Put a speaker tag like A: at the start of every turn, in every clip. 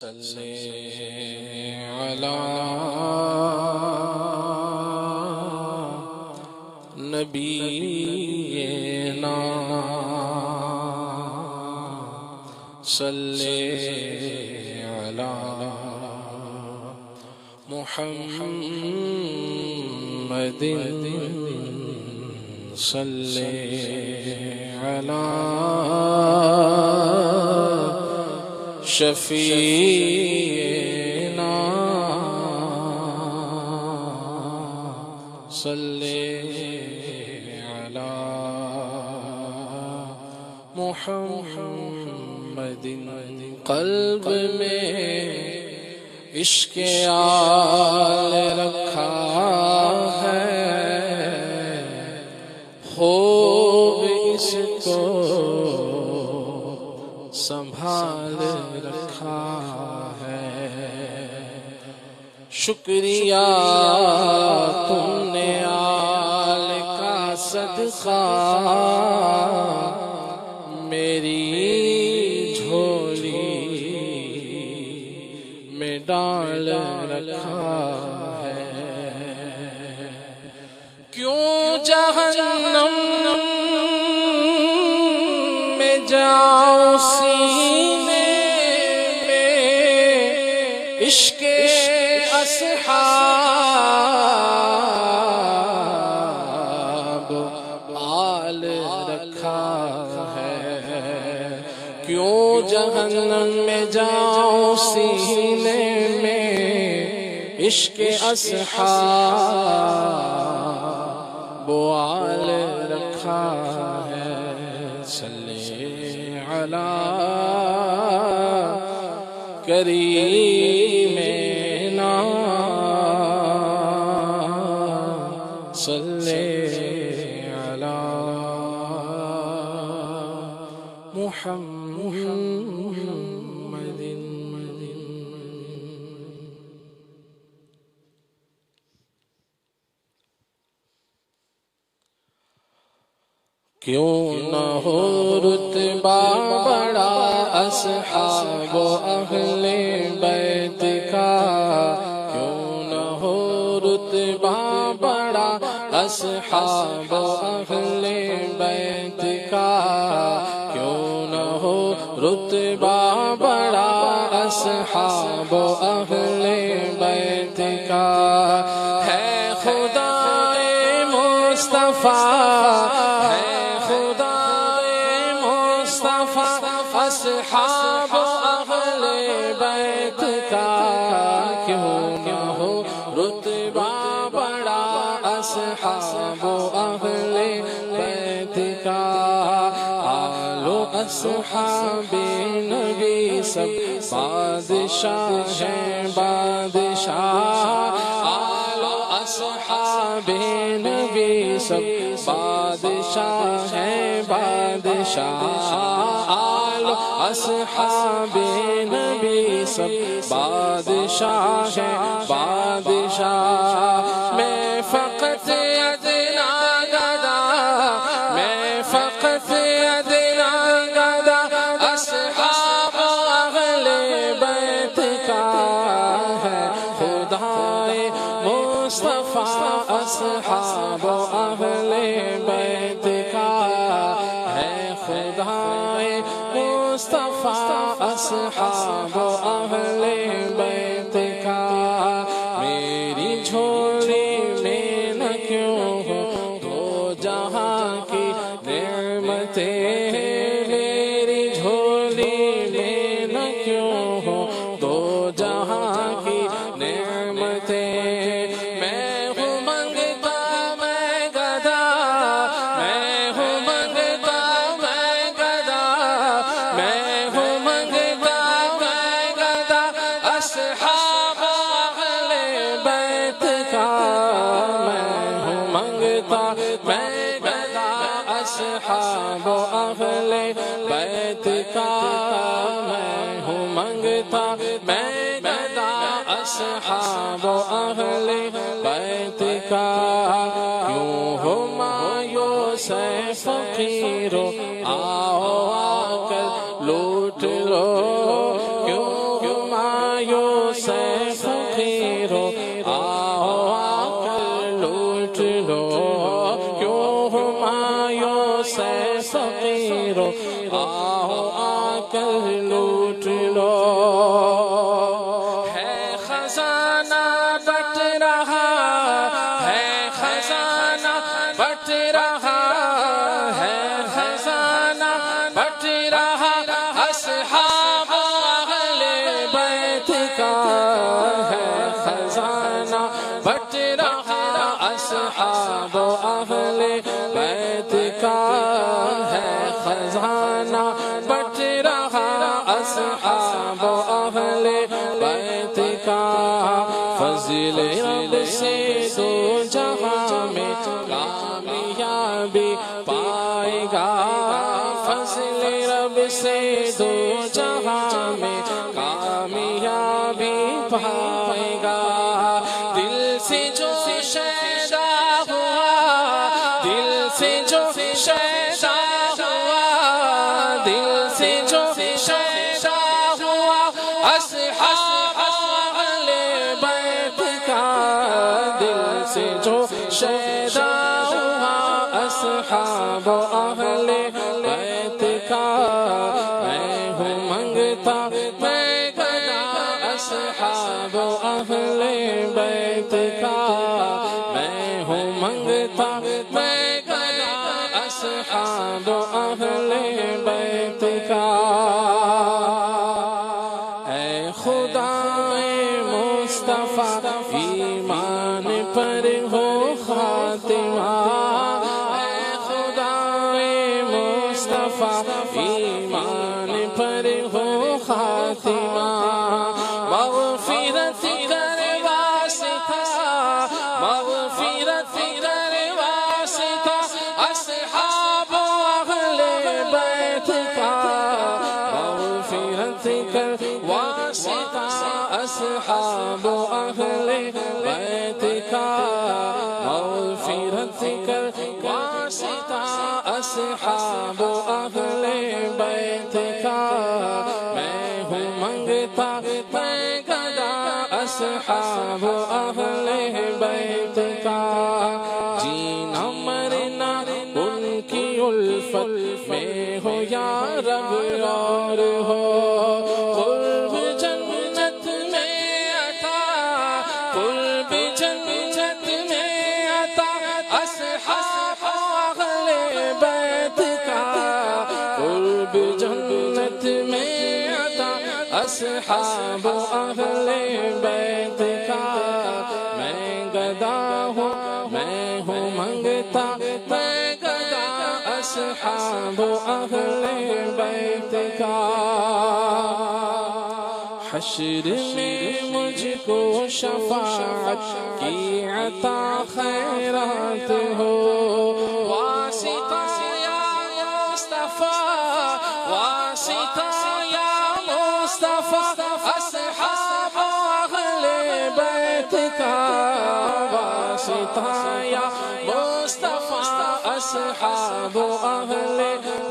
A: صلی علی نبینا صلی علی محمد صلی علی شفیعنا صلی علی محمد قلب میں عشق آل رکھا ہے خوب اس کو سنبھال رکھا ہے شکریہ تم نے آل کا صدقہ میری جھولی میں ڈال رکھا ہے کیوں جہنم میں جاؤں سینے میں عشق اصحاب آل رکھا ہے کیوں جہنم میں جاؤں سینے میں عشق اصحاب آل رکھا ہے صلی علی کریمنا صلی علی محمد کیوں نہ ہو رتبہ بڑا اصحاب و اہل بیت کا کیوں نہ ہو رتبہ بڑا اصحاب و اہل بیت کا کیوں نہ ہو رتبہ بڑا اصحاب و اہل بیت کا ہے خدا مصطفیٰ اصحاب اہل بیت کا کیوں نہ ہو رتبہ بڑا اصحاب اہل بیت کا آل و اصحاب نبی سب بادشاہ ہیں بادشاہ آل و اصحاب نبی سب بادشاہ ہیں بادشاہ اصحاب نبی سب بادشاہ ہیں بادشاہ میں فقط ادنا گدا میں فقط ادنا گدا اصحاب اہل بیت کا ہے خدائے مصطفیٰ اصحاب اہل بیت کا ہے خدائے مصطفیٰ اصحاب اہل بیت کا میری جھولی میں نہ کیوں ہو تو جہاں کی نعمتیں میری جھولی میں نہ کیوں ہو تو جہاں کی نعمتیں میں ہوں منگتا میں گدا میں ہوں منگتا میں گدا میں ہوں منگتا میں گدا اصحاب اہل بیت کا میں ہوں منگتا میں گدا اصحاب اہل بیت کا میں ہوں منگتا میں گدا اصحاب اہل بیت کا کیوں ہو مایوس فقیرو آؤ آ کر لوٹ لو کیوں مایوس فقیرو آؤ آ کر لوٹ لو کیوں مایوس فقیرو آؤ آ کر لوٹ لو ہے خزانہ بٹ رہا ہے خزانہ بٹ رہا ہے خزانہ بٹ رہا اصحاب اہل بیت کا ہے خزانہ بٹ رہا اصحاب اہل بیت کا ہے خزانہ بٹ رہا اصحاب اہل بیت کا فضل رب سے دو جہاں میں کامیابی پائے گا فضل رب سے دو جہاں میں کامیابی پائے گا دل سے جو شیدا ہوا دل سے جو شیدا ہوا دل سے جو شیدا ہوا اصحاب اہل بیت کا دل سے جو شیدا ہوا اصحاب اہل بیت کا میں ہوں منگتا میں گدا اصحاب اہل بیت کا میں ہوں منگتا میں گدا اصحاب اہل بیت کا اے خدا مصطفیٰ ایمان پر ہو خاتمہ اے خدا مصطفیٰ ایمان پر ہو خاتمہ مغفرت کر واسطہ مغفرت کر واسطہ اصحاب اہل بیت کا مغفرت کر واسطہ اصحاب اہل بیت کا مغفرت کر واسطہ اصحاب اہل بیت کا میں ہوں منگتا میں گدا اصحاب اہل بیت کا جینا مرنا ان کی الفت میں ہو یا رب اور ہو قرب جنت میں عطا قرب جنت میں عطا اصحاب اہل بیت کا قرب جنت میں عطا اصحاب اہل بیت کا میں گدا ہوں میں ہوں منگتا میں گدا اصحاب اہل بیت کا حشر میں مجھ کو شفاعت کی عطا خیرات ہو واسطہ یا مصطفیٰ واسطہ یا مصطفیٰ اصحاب اہل بیت کا واسطہ یا مصطفیٰ اصحاب اہل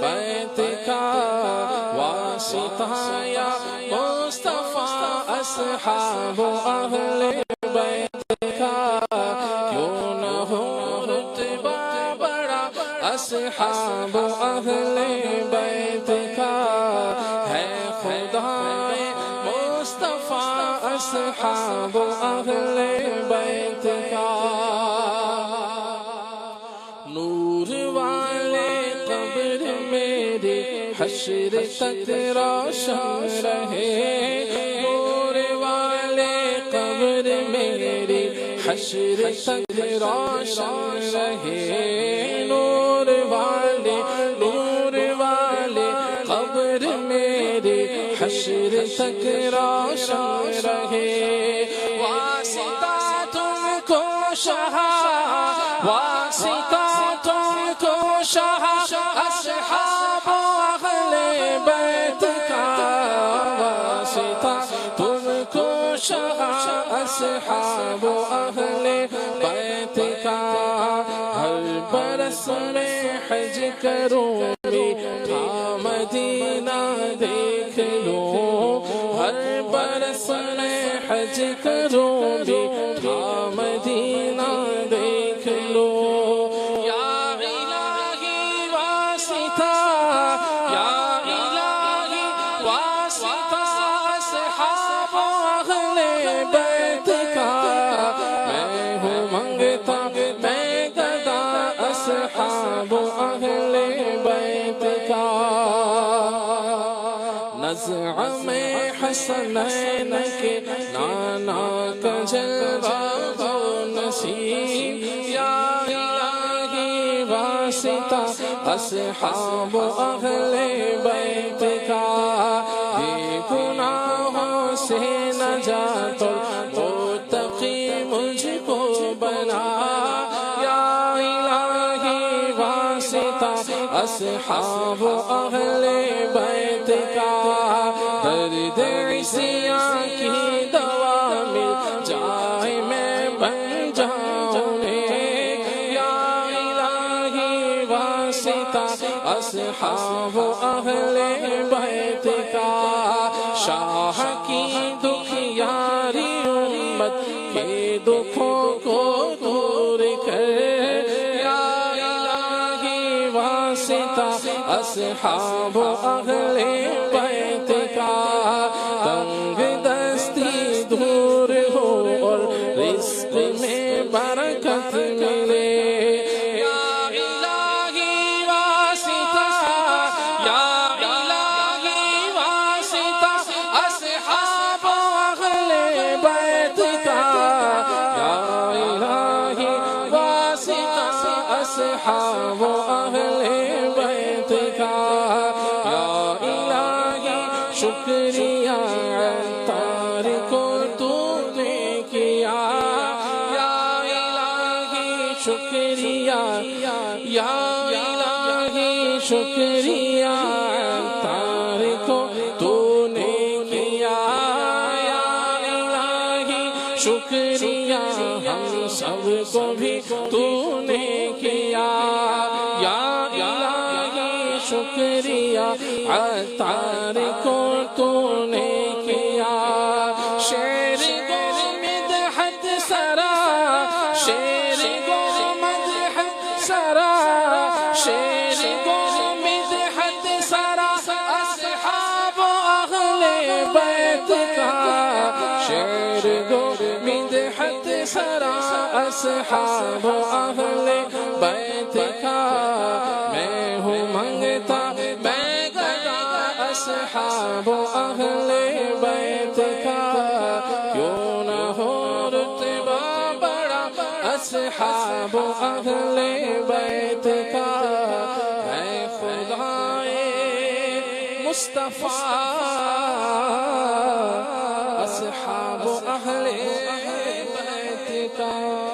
A: بیت کا واسطہ یا مصطفیٰ اصحاب اہل بیت کا کیوں نہ ہو رتبہ بڑا اصحاب اہل بیت کا ہے خدا مصطفیٰ اصحاب اہل بیت کا نور والے قبر میری حشر تک روشن رہے نور والے قبر میری حشر تک روشن رہے نور والے قبر میری حشر تک روشن رہے واسطہ تم کو شاہ واسطہ تم کو شاہ اصحاب اہل بیت کا واسطہ تم کو شاہ اصحاب اہل بیت کا ہر برس میں حج کروں میٹھا مدینہ دیکھ لوں ہر برس میں حج کروں گی ہاں مدینہ دیکھ لو یا الہی واسطہ یا الہی واسطہ اصحاب و اہل بیت کا میں ہوں منگتا میں گدا اصحاب و اہل بیت کا نزع میں حسنین کے نانا کا جلوہ ہو نصیب یا الہی واسطہ اصحاب و اہل بیت کا بے گناہوں سے نجات متقی مجھ کو بنا یا الہی واسطہ اصحاب و اہل بیت کا درد عصیاں کی دوا مل جائے میں بن جاؤں یا الہی واسطہ اصحاب و اہل بیت کا شاہ کی دکھیاری امت کے دکھوں کو دور کر یا الہی واسطہ اصحاب و اہل بیت کا تنگ دستی دور ہو اور رزق میں برکت ملے یا الہی واسطہ یا الہی واسطہ اصحاب و اہل بیت کا یا الہی واسطہ اصحاب و اہل بیت کا یا الہی شکریہ عطار کو تو نے کیا یا الہی شکریہ یا الہی شکریہ عطار کو تو نے کیا یا الہی شکریہ ہم سب کو بھی تو نے کیا یا الہی شکریہ عطار کو تو نے کیا شیر گو مدحت سرا شیر گو مدحت سرا شیر گو مدحت سرا اصحاب و اہل بیت کا شیر گو مدحت سرا اصحاب و اہل بیت کا میں ہوں منگتا میں گدا اصحاب و اہل بیت کا کیوں نہ ہو رتبہ بڑا اصحاب و اہل بیت کا اے خدائے مصطفیٰ اصحاب و اہل بیت کا